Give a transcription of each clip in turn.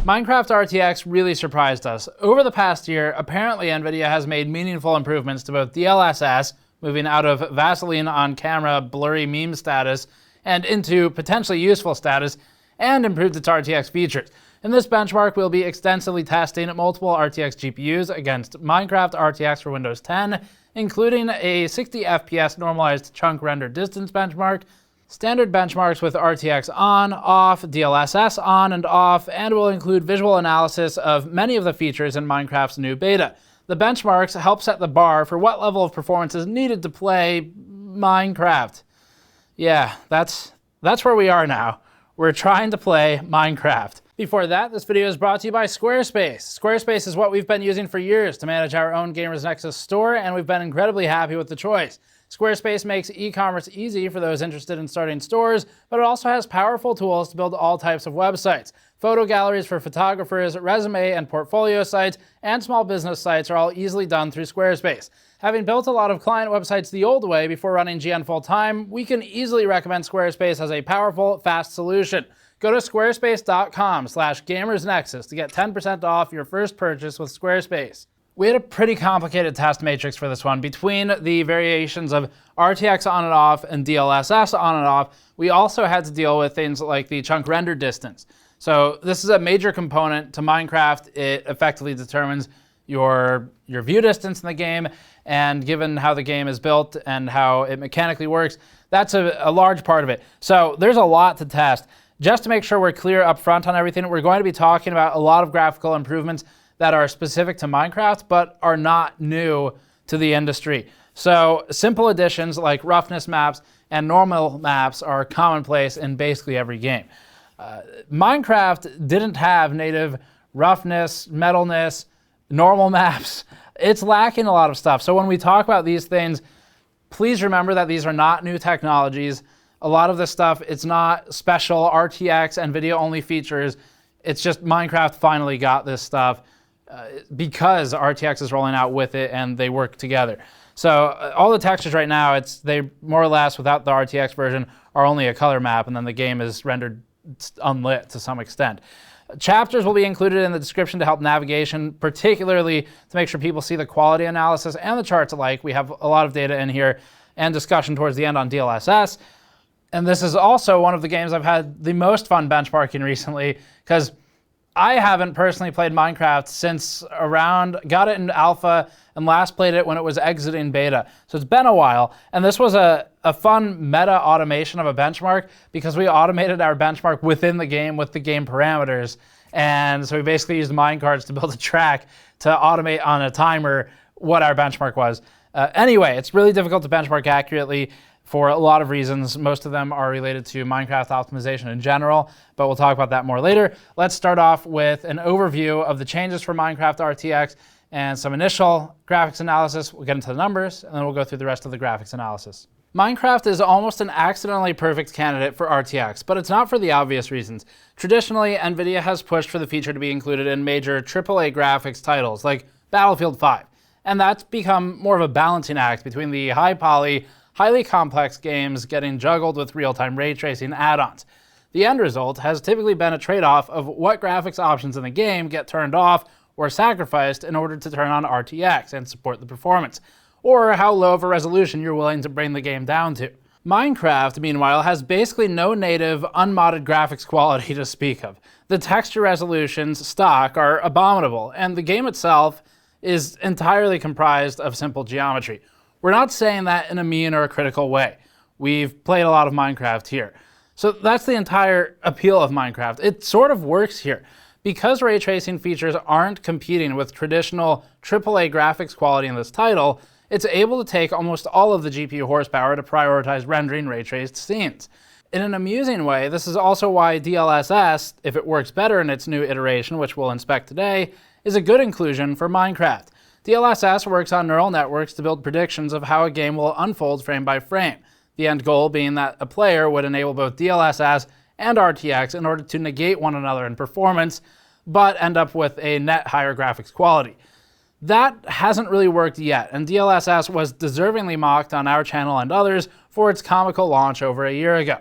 Minecraft RTX really surprised us. Over the past year, apparently NVIDIA has made meaningful improvements to both DLSS, moving out of Vaseline on camera blurry meme status and into potentially useful status, and improved its RTX features. In this benchmark, we'll be extensively testing multiple RTX GPUs against Minecraft RTX for Windows 10, including a 60 FPS normalized chunk render distance benchmark, standard benchmarks with RTX on, off, DLSS on and off, and will include visual analysis of many of the features in Minecraft's new beta. The benchmarks help set the bar for what level of performance is needed to play Minecraft. Yeah, that's where we are now. We're trying to play Minecraft. Before that, this video is brought to you by Squarespace. Squarespace is what we've been using for years to manage our own Gamers Nexus store, and we've been incredibly happy with the choice. Squarespace makes e-commerce easy for those interested in starting stores, but it also has powerful tools to build all types of websites. Photo galleries for photographers, resume and portfolio sites, and small business sites are all easily done through Squarespace. Having built a lot of client websites the old way before running GN full-time, we can easily recommend Squarespace as a powerful, fast solution. Go to squarespace.com/gamersnexus to get 10% off your first purchase with Squarespace. We had a pretty complicated test matrix for this one. Between the variations of RTX on and off and DLSS on and off, we also had to deal with things like the chunk render distance. So this is a major component to Minecraft. It effectively determines your view distance in the game, and given how the game is built and how it mechanically works, that's a large part of it. So there's a lot to test. Just to make sure we're clear up front on everything, we're going to be talking about a lot of graphical improvements that are specific to Minecraft, but are not new to the industry. So simple additions like roughness maps and normal maps are commonplace in basically every game. Minecraft didn't have native roughness, metalness, normal maps. It's lacking a lot of stuff. So when we talk about these things, please remember that these are not new technologies. A lot of this stuff, it's not special RTX and video only features. It's just Minecraft finally got this stuff because RTX is rolling out with it and they work together. So all the textures right now, they more or less, without the RTX version, are only a color map, and then the game is rendered unlit to some extent. Chapters will be included in the description to help navigation, particularly to make sure people see the quality analysis and the charts alike. We have a lot of data in here and discussion towards the end on DLSS. And this is also one of the games I've had the most fun benchmarking recently, because I haven't personally played Minecraft since got it in alpha and last played it when it was exiting beta. So it's been a while. And this was a fun meta automation of a benchmark, because we automated our benchmark within the game with the game parameters. And so we basically used minecarts to build a track to automate on a timer what our benchmark was. Anyway, it's really difficult to benchmark accurately for a lot of reasons. Most of them are related to Minecraft optimization in general, but we'll talk about that more later. Let's start off with an overview of the changes for Minecraft RTX and some initial graphics analysis. We'll get into the numbers, and then we'll go through the rest of the graphics analysis. Minecraft is almost an accidentally perfect candidate for RTX, but it's not for the obvious reasons. Traditionally, NVIDIA has pushed for the feature to be included in major AAA graphics titles like Battlefield 5, and that's become more of a balancing act between the high poly, highly complex games getting juggled with real-time ray tracing add-ons. The end result has typically been a trade-off of what graphics options in the game get turned off or sacrificed in order to turn on RTX and support the performance, or how low of a resolution you're willing to bring the game down to. Minecraft, meanwhile, has basically no native, unmodded graphics quality to speak of. The texture resolutions stock are abominable, and the game itself is entirely comprised of simple geometry. We're not saying that in a mean or a critical way. We've played a lot of Minecraft here. So that's the entire appeal of Minecraft. It sort of works here. Because ray tracing features aren't competing with traditional AAA graphics quality in this title, it's able to take almost all of the GPU horsepower to prioritize rendering ray traced scenes. In an amusing way, this is also why DLSS, if it works better in its new iteration, which we'll inspect today, is a good inclusion for Minecraft. DLSS works on neural networks to build predictions of how a game will unfold frame by frame, the end goal being that a player would enable both DLSS and RTX in order to negate one another in performance, but end up with a net higher graphics quality. That hasn't really worked yet, and DLSS was deservingly mocked on our channel and others for its comical launch over a year ago.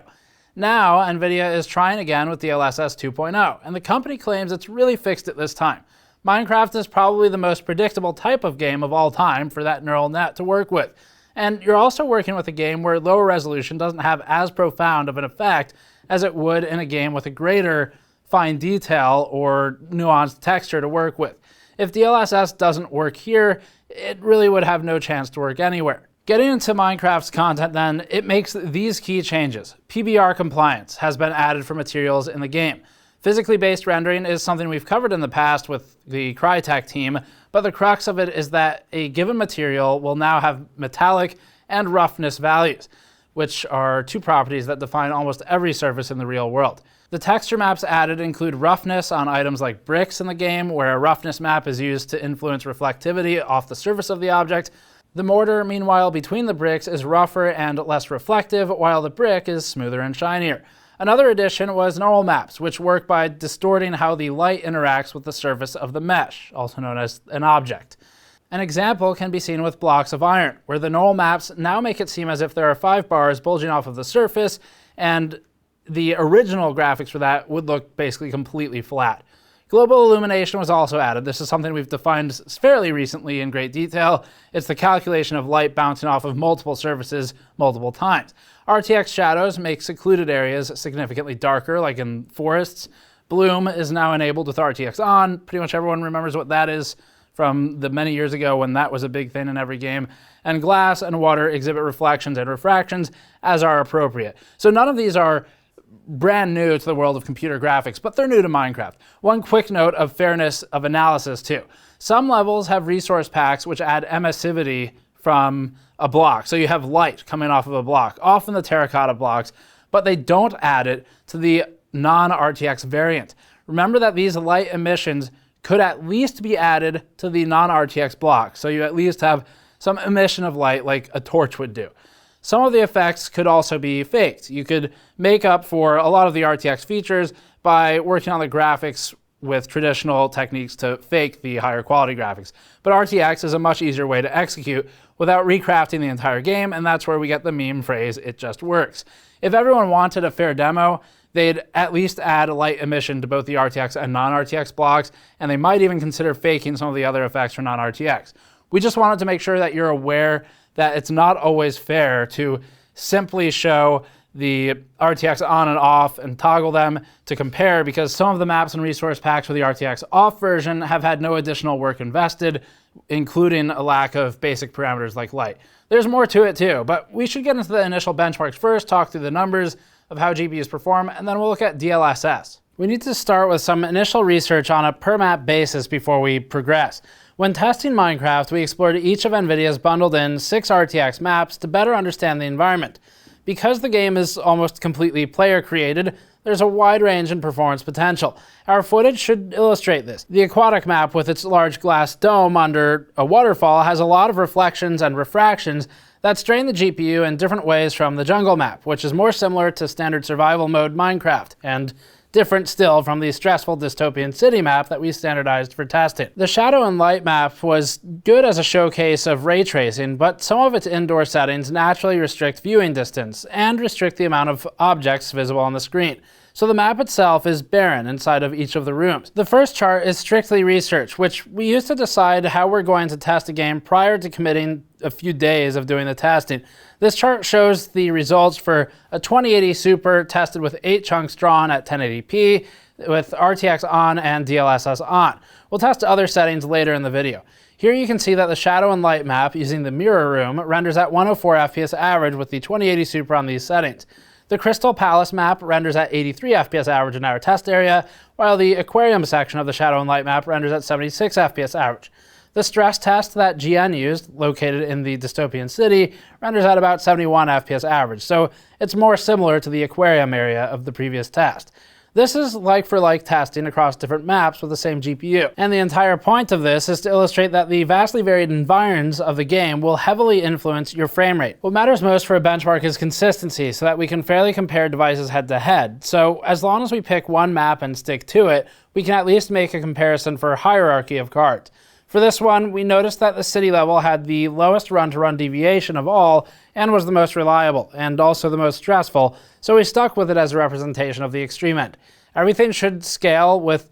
Now, NVIDIA is trying again with DLSS 2.0, and the company claims it's really fixed it this time. Minecraft is probably the most predictable type of game of all time for that neural net to work with. And you're also working with a game where lower resolution doesn't have as profound of an effect as it would in a game with a greater fine detail or nuanced texture to work with. If DLSS doesn't work here, it really would have no chance to work anywhere. Getting into Minecraft's content then, it makes these key changes. PBR compliance has been added for materials in the game. Physically based rendering is something we've covered in the past with the Crytek team, but the crux of it is that a given material will now have metallic and roughness values, which are two properties that define almost every surface in the real world. The texture maps added include roughness on items like bricks in the game, where a roughness map is used to influence reflectivity off the surface of the object. The mortar, meanwhile, between the bricks is rougher and less reflective, while the brick is smoother and shinier. Another addition was normal maps, which work by distorting how the light interacts with the surface of the mesh, also known as an object. An example can be seen with blocks of iron, where the normal maps now make it seem as if there are 5 bars bulging off of the surface, and the original graphics for that would look basically completely flat. Global illumination was also added. This is something we've defined fairly recently in great detail. It's the calculation of light bouncing off of multiple surfaces multiple times. RTX shadows make secluded areas significantly darker, like in forests. Bloom is now enabled with RTX on. Pretty much everyone remembers what that is from the many years ago when that was a big thing in every game. And glass and water exhibit reflections and refractions as are appropriate. So none of these are brand new to the world of computer graphics, but they're new to Minecraft. One quick note of fairness of analysis too. Some levels have resource packs which add emissivity from a block. So you have light coming off of a block, often the terracotta blocks, but they don't add it to the non-RTX variant. Remember that these light emissions could at least be added to the non-RTX block, so you at least have some emission of light like a torch would do. Some of the effects could also be faked. You could make up for a lot of the RTX features by working on the graphics with traditional techniques to fake the higher quality graphics. But RTX is a much easier way to execute without recrafting the entire game, and that's where we get the meme phrase, "it just works." If everyone wanted a fair demo, they'd at least add a light emission to both the RTX and non-RTX blocks, and they might even consider faking some of the other effects for non-RTX. We just wanted to make sure that you're aware that it's not always fair to simply show the RTX on and off and toggle them to compare, because some of the maps and resource packs for the RTX off version have had no additional work invested, including a lack of basic parameters like light. There's more to it too, but we should get into the initial benchmarks first, talk through the numbers of how GPUs perform, and then we'll look at DLSS. We need to start with some initial research on a per map basis before we progress. When testing Minecraft, we explored each of NVIDIA's bundled in 6 RTX maps to better understand the environment. Because the game is almost completely player created, there's a wide range in performance potential. Our footage should illustrate this. The aquatic map with its large glass dome under a waterfall has a lot of reflections and refractions that strain the GPU in different ways from the jungle map, which is more similar to standard survival mode Minecraft, and different still from the stressful dystopian city map that we standardized for testing. The shadow and light map was good as a showcase of ray tracing, but some of its indoor settings naturally restrict viewing distance and restrict the amount of objects visible on the screen. So the map itself is barren inside of each of the rooms. The first chart is strictly research, which we use to decide how we're going to test a game prior to committing a few days of doing the testing. This chart shows the results for a 2080 Super tested with 8 chunks drawn at 1080p with RTX on and DLSS on. We'll test other settings later in the video. Here you can see that the shadow and light map using the mirror room renders at 104 FPS average with the 2080 Super on these settings. The Crystal Palace map renders at 83 FPS average in our test area, while the aquarium section of the shadow and light map renders at 76 FPS average. The stress test that GN used, located in the dystopian city, renders at about 71 FPS average, so it's more similar to the aquarium area of the previous test. This is like-for-like testing across different maps with the same GPU, and the entire point of this is to illustrate that the vastly varied environs of the game will heavily influence your frame rate. What matters most for a benchmark is consistency, so that we can fairly compare devices head-to-head. So as long as we pick one map and stick to it, we can at least make a comparison for a hierarchy of cards. For this one, we noticed that the city level had the lowest run-to-run deviation of all and was the most reliable, and also the most stressful, so we stuck with it as a representation of the extreme end. Everything should scale with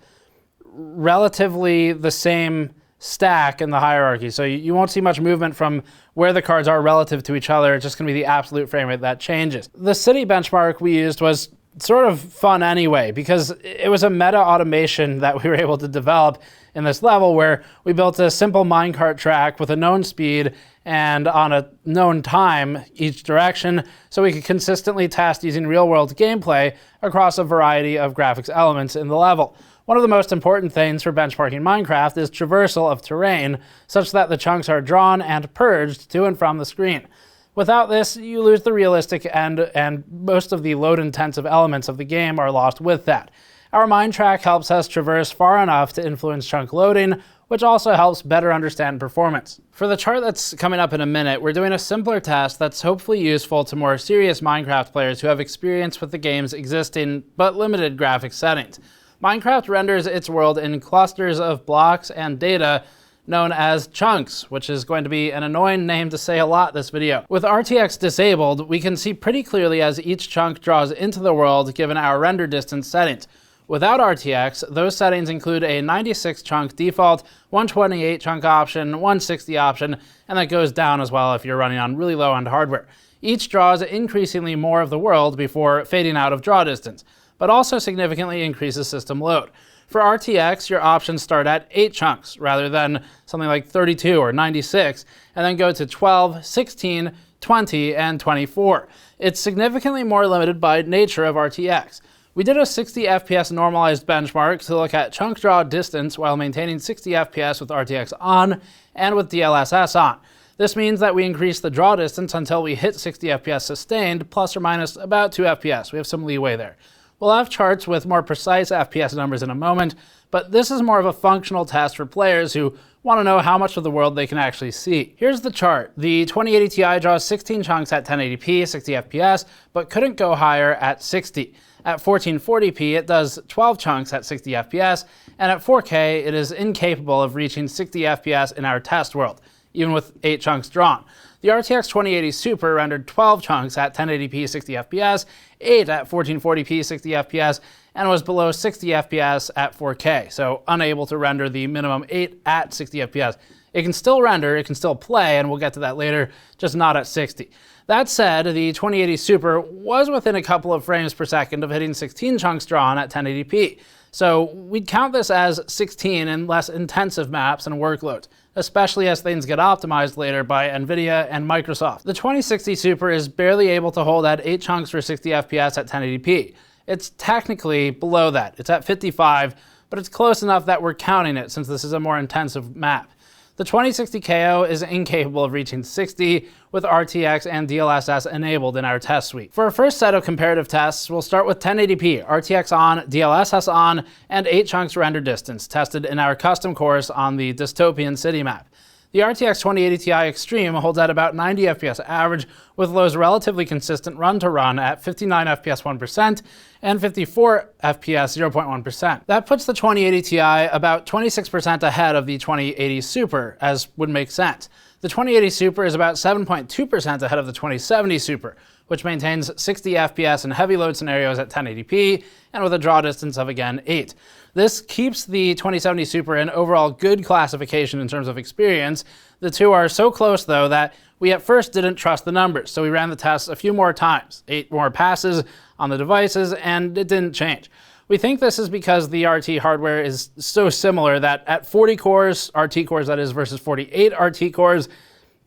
relatively the same stack in the hierarchy, so you won't see much movement from where the cards are relative to each other. It's just going to be the absolute frame rate that changes. The city benchmark we used was sort of fun anyway, because it was a meta automation that we were able to develop in this level, where we built a simple minecart track with a known speed and on a known time each direction, so we could consistently test using real-world gameplay across a variety of graphics elements in the level. One of the most important things for benchmarking Minecraft is traversal of terrain, such that the chunks are drawn and purged to and from the screen. Without this, you lose the realistic end, and most of the load-intensive elements of the game are lost with that. Our mine track helps us traverse far enough to influence chunk loading, which also helps better understand performance. For the chart that's coming up in a minute, we're doing a simpler test that's hopefully useful to more serious Minecraft players who have experience with the game's existing but limited graphics settings. Minecraft renders its world in clusters of blocks and data known as chunks, which is going to be an annoying name to say a lot this video. With RTX disabled, we can see pretty clearly as each chunk draws into the world given our render distance settings. Without RTX, those settings include a 96 chunk default, 128 chunk option, 160 option, and that goes down as well if you're running on really low-end hardware. Each draws increasingly more of the world before fading out of draw distance, but also significantly increases system load. For RTX, your options start at 8 chunks rather than something like 32 or 96, and then go to 12, 16, 20, and 24. It's significantly more limited by nature of RTX. We did a 60 FPS normalized benchmark to look at chunk draw distance while maintaining 60 FPS with RTX on and with DLSS on. This means that we increase the draw distance until we hit 60 FPS sustained, plus or minus about 2 FPS. We have some leeway there. We'll have charts with more precise FPS numbers in a moment, but this is more of a functional test for players who want to know how much of the world they can actually see. Here's the chart. The 2080 Ti draws 16 chunks at 1080p, 60 FPS, but couldn't go higher at 60. At 1440p, it does 12 chunks at 60 FPS, and at 4K, it is incapable of reaching 60 FPS in our test world, even with 8 chunks drawn. The RTX 2080 Super rendered 12 chunks at 1080p 60 FPS, 8 at 1440p 60 FPS, and was below 60 FPS at 4K, so unable to render the minimum 8 at 60 FPS. It can still render, it can still play, and we'll get to that later, just not at 60. That said, the 2080 Super was within a couple of frames per second of hitting 16 chunks drawn at 1080p. So we'd count this as 16 in less intensive maps and workloads, especially as things get optimized later by NVIDIA and Microsoft. The 2060 Super is barely able to hold at 8 chunks for 60 FPS at 1080p. It's technically below that. It's at 55, but it's close enough that we're counting it since this is a more intensive map. The 2060 KO is incapable of reaching 60 with RTX and DLSS enabled in our test suite. For our first set of comparative tests, we'll start with 1080p, RTX on, DLSS on, and 8 chunks render distance, tested in our custom course on the dystopian city map. The RTX 2080 Ti Extreme holds at about 90 FPS average, with lows relatively consistent run-to-run at 59 FPS 1% and 54 FPS 0.1%. That puts the 2080 Ti about 26% ahead of the 2080 Super, as would make sense. The 2080 Super is about 7.2% ahead of the 2070 Super, which maintains 60 FPS in heavy load scenarios at 1080p and with a draw distance of, again, 8. This keeps the 2070 Super in overall good classification in terms of experience. The two are so close, though, that we at first didn't trust the numbers, so we ran the tests a few more times, 8 more passes on the devices, and it didn't change. We think this is because the RT hardware is so similar that at 40 cores, RT cores that is, versus 48 RT cores,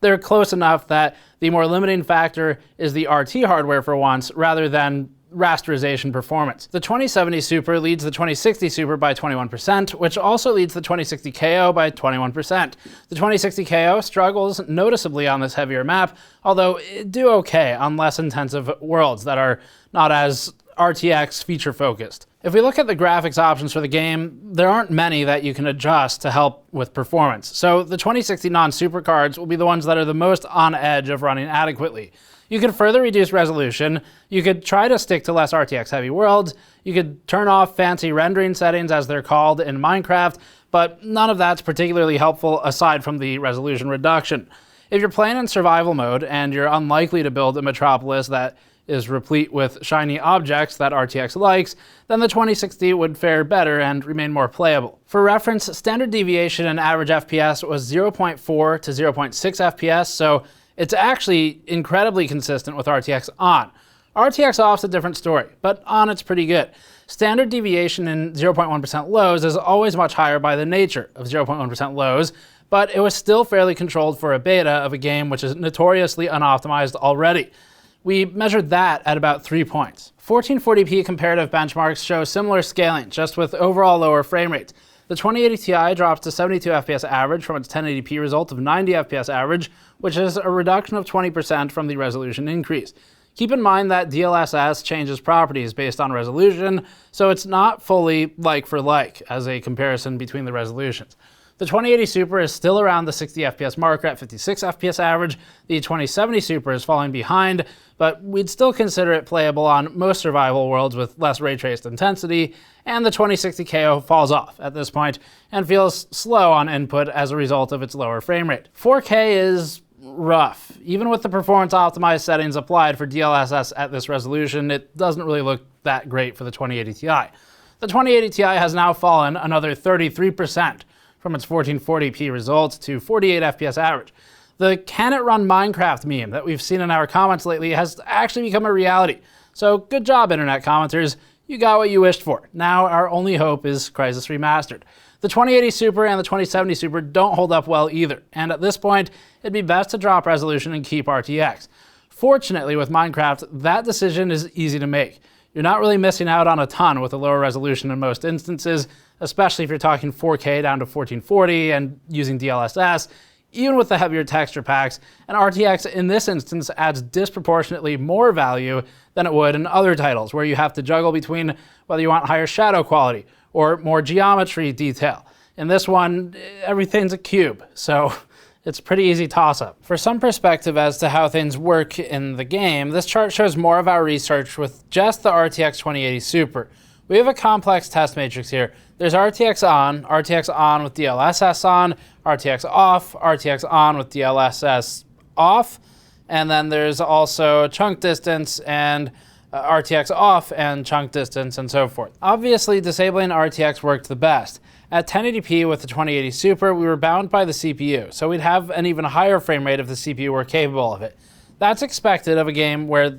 they're close enough that the more limiting factor is the RT hardware for once, rather than rasterization performance. The 2070 Super leads the 2060 Super by 21%, which also leads the 2060 KO by 21%. The 2060 KO struggles noticeably on this heavier map, although it do okay on less intensive worlds that are not as RTX feature focused. If we look at the graphics options for the game, there aren't many that you can adjust to help with performance. So the 2060 non-super cards will be the ones that are the most on edge of running adequately. You could further reduce resolution, you could try to stick to less RTX heavy worlds, you could turn off fancy rendering settings as they're called in Minecraft, but none of that's particularly helpful aside from the resolution reduction. If you're playing in survival mode and you're unlikely to build a metropolis that is replete with shiny objects that RTX likes, then the 2060 would fare better and remain more playable. For reference, standard deviation in average FPS was 0.4 to 0.6 FPS, so it's actually incredibly consistent with RTX on. RTX off's a different story, but on it's pretty good. Standard deviation in 0.1% lows is always much higher by the nature of 0.1% lows, but it was still fairly controlled for a beta of a game which is notoriously unoptimized already. We measured that at about 3 points. 1440p comparative benchmarks show similar scaling, just with overall lower frame rates. The 2080 Ti drops to 72 FPS average from its 1080p result of 90 FPS average, which is a reduction of 20% from the resolution increase. Keep in mind that DLSS changes properties based on resolution, so it's not fully like for like as a comparison between the resolutions. The 2080 Super is still around the 60 FPS marker at 56 FPS average. The 2070 Super is falling behind, but we'd still consider it playable on most survival worlds with less ray traced intensity, and the 2060 KO falls off at this point and feels slow on input as a result of its lower frame rate. 4K is rough. Even with the performance optimized settings applied for DLSS at this resolution, it doesn't really look that great for the 2080 Ti. The 2080 Ti has now fallen another 33% from its 1440p results to 48 FPS average. The "can it run Minecraft" meme that we've seen in our comments lately has actually become a reality. So good job, internet commenters. You got what you wished for. Now our only hope is Crysis Remastered. The 2080 Super and the 2070 Super don't hold up well either, and at this point, it'd be best to drop resolution and keep RTX. Fortunately, with Minecraft, that decision is easy to make. You're not really missing out on a ton with a lower resolution in most instances, especially if you're talking 4K down to 1440 and using DLSS, even with the heavier texture packs, and RTX in this instance adds disproportionately more value than it would in other titles, where you have to juggle between whether you want higher shadow quality or more geometry detail. In this one, everything's a cube, so it's a pretty easy toss-up. For some perspective as to how things work in the game, this chart shows more of our research with just the RTX 2080 Super. We have a complex test matrix here. There's RTX on with DLSS on, RTX on with DLSS off, and then there's also chunk distance and RTX off and chunk distance and so forth. Obviously, disabling RTX worked the best. At 1080p with the 2080 Super, we were bound by the CPU, so we'd have an even higher frame rate if the CPU were capable of it. That's expected of a game where,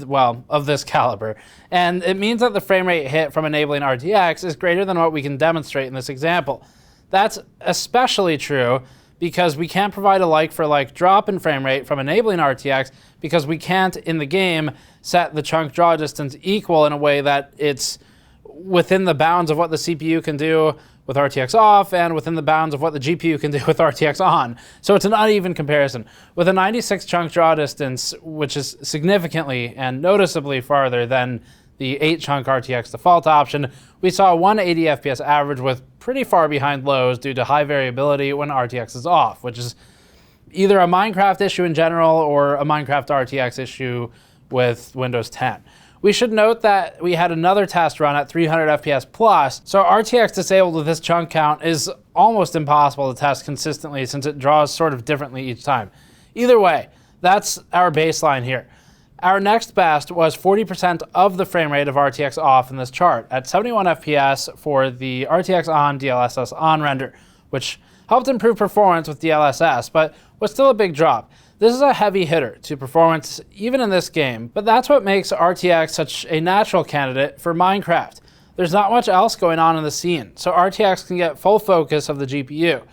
well, of this caliber, and it means that the frame rate hit from enabling RTX is greater than what we can demonstrate in this example. That's especially true because we can't provide a like-for-like drop in frame rate from enabling RTX because we can't, in the game, set the chunk draw distance equal in a way that it's within the bounds of what the CPU can do with RTX off and within the bounds of what the GPU can do with RTX on. So it's an uneven comparison. With a 96 chunk draw distance, which is significantly and noticeably farther than the 8 chunk RTX default option, we saw 180 FPS average with pretty far behind lows due to high variability when RTX is off, which is either a Minecraft issue in general or a Minecraft RTX issue with Windows 10. We should note that we had another test run at 300 FPS plus, so RTX disabled with this chunk count is almost impossible to test consistently since it draws sort of differently each time. Either way, that's our baseline here. Our next best was 40% of the frame rate of RTX off in this chart at 71 FPS for the RTX on DLSS on render, which helped improve performance with DLSS, but was still a big drop. This is a heavy hitter to performance even in this game, but that's what makes RTX such a natural candidate for Minecraft. There's not much else going on in the scene, so RTX can get full focus of the GPU.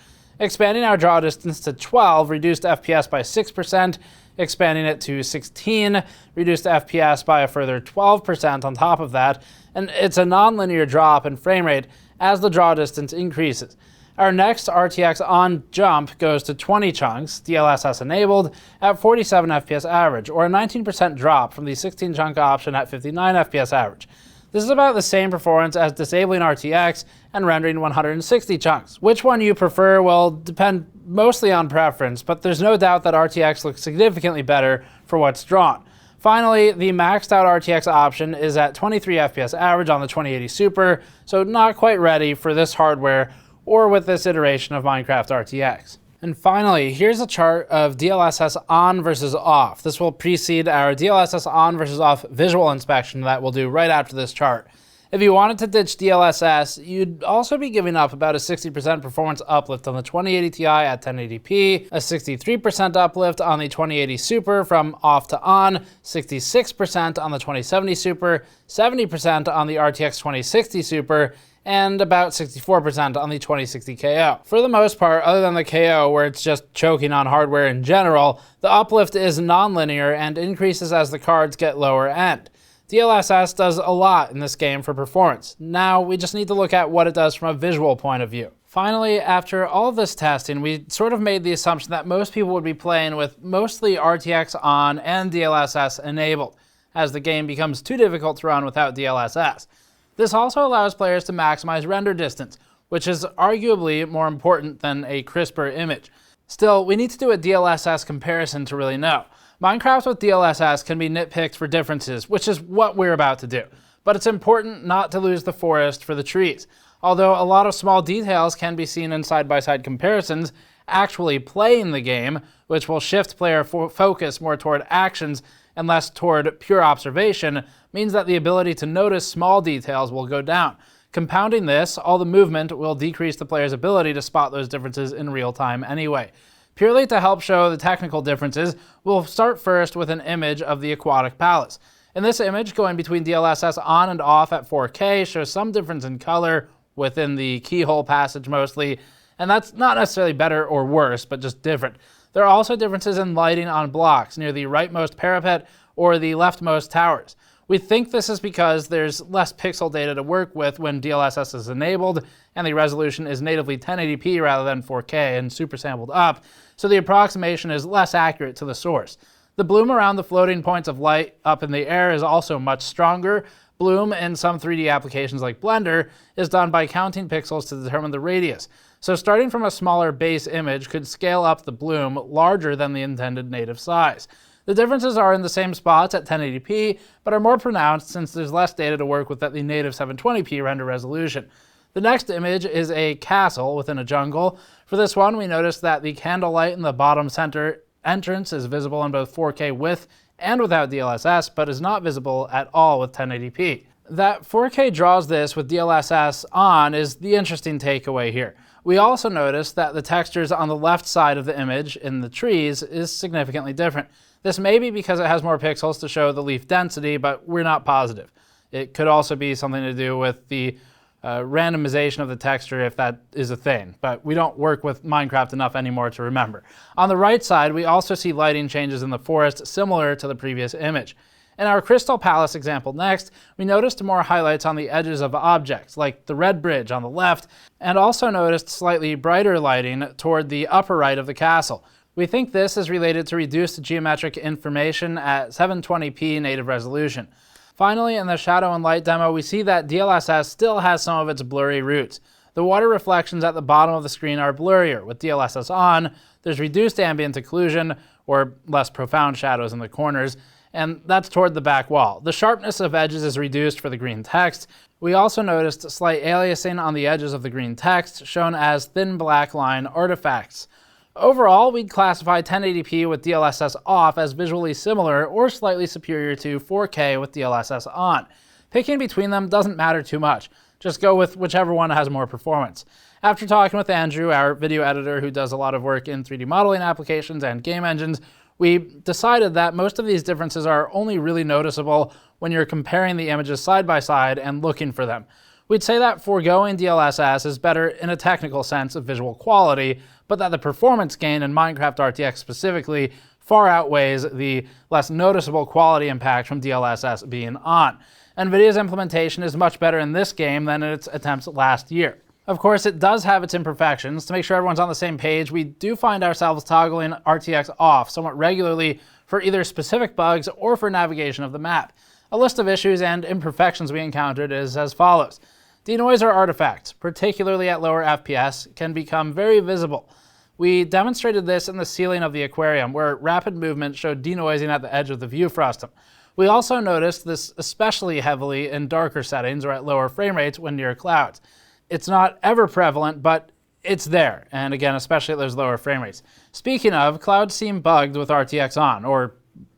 Expanding our draw distance to 12 reduced FPS by 6%, expanding it to 16 reduced FPS by a further 12% on top of that, and it's a nonlinear drop in frame rate as the draw distance increases. Our next RTX on jump goes to 20 chunks, DLSS enabled, at 47 FPS average, or a 19% drop from the 16 chunk option at 59 FPS average. This is about the same performance as disabling RTX and rendering 160 chunks. Which one you prefer will depend mostly on preference, but there's no doubt that RTX looks significantly better for what's drawn. Finally, the maxed out RTX option is at 23 FPS average on the 2080 Super, so not quite ready for this hardware or with this iteration of Minecraft RTX. And finally, here's a chart of DLSS on versus off. This will precede our DLSS on versus off visual inspection that we'll do right after this chart. If you wanted to ditch DLSS, you'd also be giving up about a 60% performance uplift on the 2080 Ti at 1080p, a 63% uplift on the 2080 Super from off to on, 66% on the 2070 Super, 70% on the RTX 2060 Super, and about 64% on the 2060 KO. For the most part, other than the KO where it's just choking on hardware in general, the uplift is non-linear and increases as the cards get lower end. DLSS does a lot in this game for performance. Now we just need to look at what it does from a visual point of view. Finally, after all of this testing, we sort of made the assumption that most people would be playing with mostly RTX on and DLSS enabled, as the game becomes too difficult to run without DLSS. This also allows players to maximize render distance, which is arguably more important than a crisper image. Still, we need to do a DLSS comparison to really know. Minecraft with DLSS can be nitpicked for differences, which is what we're about to do. But it's important not to lose the forest for the trees. Although a lot of small details can be seen in side-by-side comparisons, actually playing the game, which will shift player focus more toward actions and less toward pure observation, means that the ability to notice small details will go down. Compounding this, all the movement will decrease the player's ability to spot those differences in real time anyway. Purely to help show the technical differences, we'll start first with an image of the aquatic palace. In this image, going between DLSS on and off at 4K shows some difference in color within the keyhole passage mostly, and that's not necessarily better or worse, but just different. There are also differences in lighting on blocks near the rightmost parapet or the leftmost towers. We think this is because there's less pixel data to work with when DLSS is enabled and the resolution is natively 1080p rather than 4K and super sampled up, so the approximation is less accurate to the source. The bloom around the floating points of light up in the air is also much stronger. Bloom in some 3D applications like Blender is done by counting pixels to determine the radius. So starting from a smaller base image could scale up the bloom larger than the intended native size. The differences are in the same spots at 1080p, but are more pronounced since there's less data to work with at the native 720p render resolution. The next image is a castle within a jungle. For this one, we noticed that the candlelight in the bottom center entrance is visible in both 4K with and without DLSS, but is not visible at all with 1080p. That 4K draws this with DLSS on is the interesting takeaway here. We also noticed that the textures on the left side of the image in the trees is significantly different. This may be because it has more pixels to show the leaf density, but we're not positive. It could also be something to do with the randomization of the texture, if that is a thing, but we don't work with Minecraft enough anymore to remember. On the right side, we also see lighting changes in the forest similar to the previous image. In our Crystal Palace example next, we noticed more highlights on the edges of objects, like the red bridge on the left, and also noticed slightly brighter lighting toward the upper right of the castle. We think this is related to reduced geometric information at 720p native resolution. Finally, in the shadow and light demo, we see that DLSS still has some of its blurry roots. The water reflections at the bottom of the screen are blurrier. With DLSS on, there's reduced ambient occlusion, or less profound shadows in the corners, and that's toward the back wall. The sharpness of edges is reduced for the green text. We also noticed slight aliasing on the edges of the green text, shown as thin black line artifacts. Overall, we'd classify 1080p with DLSS off as visually similar or slightly superior to 4K with DLSS on. Picking between them doesn't matter too much. Just go with whichever one has more performance. After talking with Andrew, our video editor who does a lot of work in 3D modeling applications and game engines, we decided that most of these differences are only really noticeable when you're comparing the images side by side and looking for them. We'd say that foregoing DLSS is better in a technical sense of visual quality, but that the performance gain in Minecraft RTX specifically far outweighs the less noticeable quality impact from DLSS being on. NVIDIA's implementation is much better in this game than in its attempts last year. Of course, it does have its imperfections. To make sure everyone's on the same page, we do find ourselves toggling RTX off somewhat regularly for either specific bugs or for navigation of the map. A list of issues and imperfections we encountered is as follows. Denoiser artifacts, particularly at lower FPS, can become very visible. We demonstrated this in the ceiling of the aquarium, where rapid movement showed denoising at the edge of the view frustum. We also noticed this especially heavily in darker settings or at lower frame rates when near clouds. It's not ever prevalent, but it's there. And again, especially at those lower frame rates. Speaking of, clouds seem bugged with RTX on, or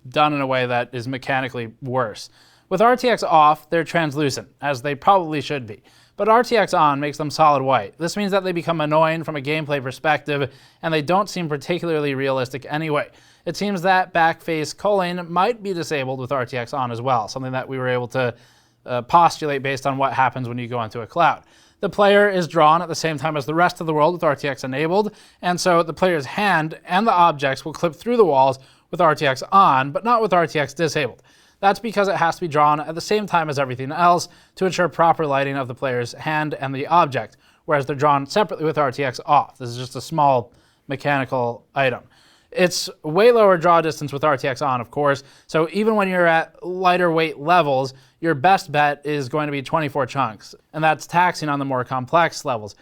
done in a way that is mechanically worse. With RTX off, they're translucent, as they probably should be. But RTX on makes them solid white. This means that they become annoying from a gameplay perspective, and they don't seem particularly realistic anyway. It seems that backface culling might be disabled with RTX on as well, something that we were able to postulate based on what happens when you go into a cloud. The player is drawn at the same time as the rest of the world with RTX enabled, and so the player's hand and the objects will clip through the walls with RTX on, but not with RTX disabled. That's because it has to be drawn at the same time as everything else to ensure proper lighting of the player's hand and the object, whereas they're drawn separately with RTX off. This is just a small mechanical item. It's way lower draw distance with RTX on, of course, so even when you're at lighter weight levels, your best bet is going to be 24 chunks, and that's taxing on the more complex levels.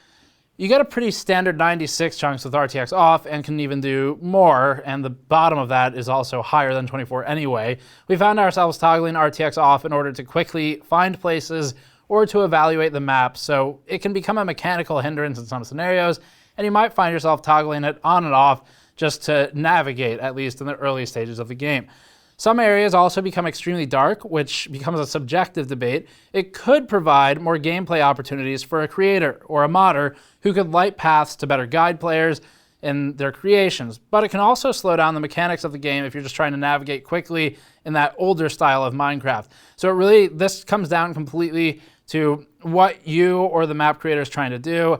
You get a pretty standard 96 chunks with RTX off and can even do more, and the bottom of that is also higher than 24 anyway. We found ourselves toggling RTX off in order to quickly find places or to evaluate the map, so it can become a mechanical hindrance in some scenarios, and you might find yourself toggling it on and off just to navigate, at least in the early stages of the game. Some areas also become extremely dark, which becomes a subjective debate. It could provide more gameplay opportunities for a creator or a modder who could light paths to better guide players in their creations. But it can also slow down the mechanics of the game if you're just trying to navigate quickly in that older style of Minecraft. So this comes down completely to what you or the map creator is trying to do.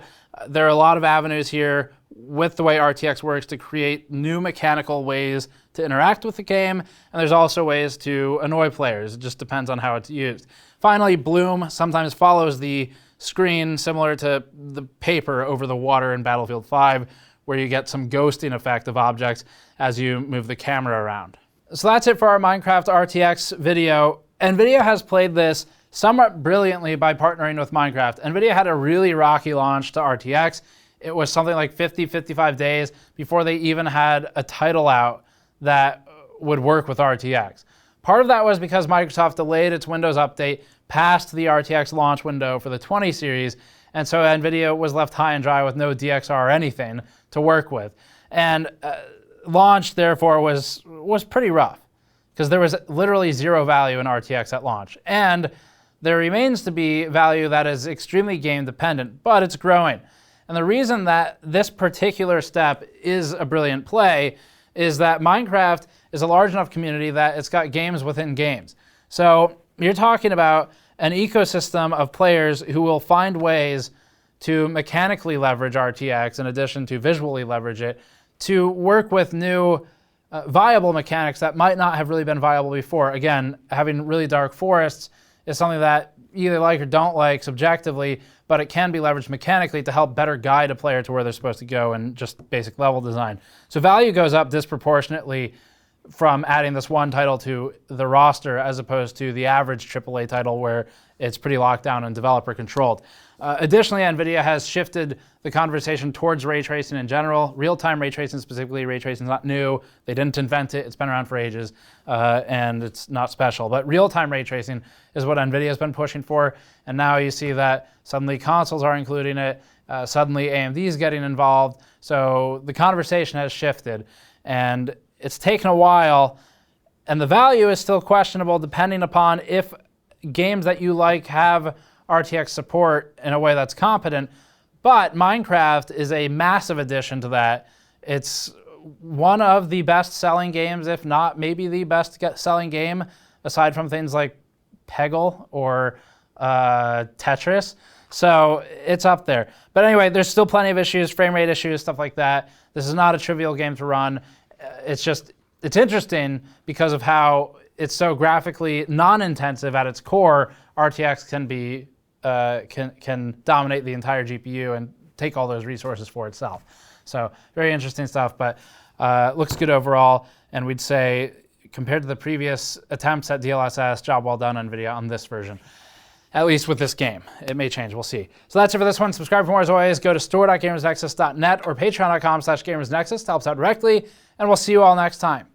There are a lot of avenues here with the way RTX works to create new mechanical ways to interact with the game, and there's also ways to annoy players. It just depends on how it's used. Finally, bloom sometimes follows the screen, similar to the paper over the water in Battlefield 5, where you get some ghosting effect of objects as you move the camera around. So that's it for our Minecraft RTX video. NVIDIA has played this somewhat brilliantly by partnering with Minecraft. NVIDIA had a really rocky launch to RTX. It was something like 50, 55 days before they even had a title out that would work with RTX. Part of that was because Microsoft delayed its Windows update past the RTX launch window for the 20 series, and so NVIDIA was left high and dry with no DXR or anything to work with. And launch, therefore, was pretty rough, because there was literally zero value in RTX at launch. And there remains to be value that is extremely game dependent, but it's growing. And the reason that this particular step is a brilliant play is that Minecraft is a large enough community that it's got games within games. So you're talking about an ecosystem of players who will find ways to mechanically leverage RTX in addition to visually leverage it to work with new viable mechanics that might not have really been viable before. Again, having really dark forests is something that you either like or don't like subjectively, but it can be leveraged mechanically to help better guide a player to where they're supposed to go in just basic level design. So value goes up disproportionately from adding this one title to the roster as opposed to the average AAA title where it's pretty locked down and developer controlled. Additionally, NVIDIA has shifted the conversation towards ray tracing in general. Real-time ray tracing specifically, ray tracing is not new. They didn't invent it. It's been around for ages, and it's not special. But real-time ray tracing is what NVIDIA has been pushing for, and now you see that suddenly consoles are including it. Suddenly AMD is getting involved. So the conversation has shifted, and it's taken a while, and the value is still questionable depending upon if games that you like have RTX support in a way that's competent, but Minecraft is a massive addition to that. It's one of the best-selling games, if not maybe the best-selling game, aside from things like Peggle or Tetris. So it's up there. But anyway, there's still plenty of issues, frame rate issues, stuff like that. This is not a trivial game to run. It's interesting because of how it's so graphically non-intensive at its core. RTX can dominate the entire GPU and take all those resources for itself. So very interesting stuff, but looks good overall. And we'd say, compared to the previous attempts at DLSS, job well done, NVIDIA, on this version. At least with this game. It may change, we'll see. So that's it for this one. Subscribe for more as always. Go to store.gamersnexus.net or patreon.com/gamersnexus to help us out directly, and we'll see you all next time.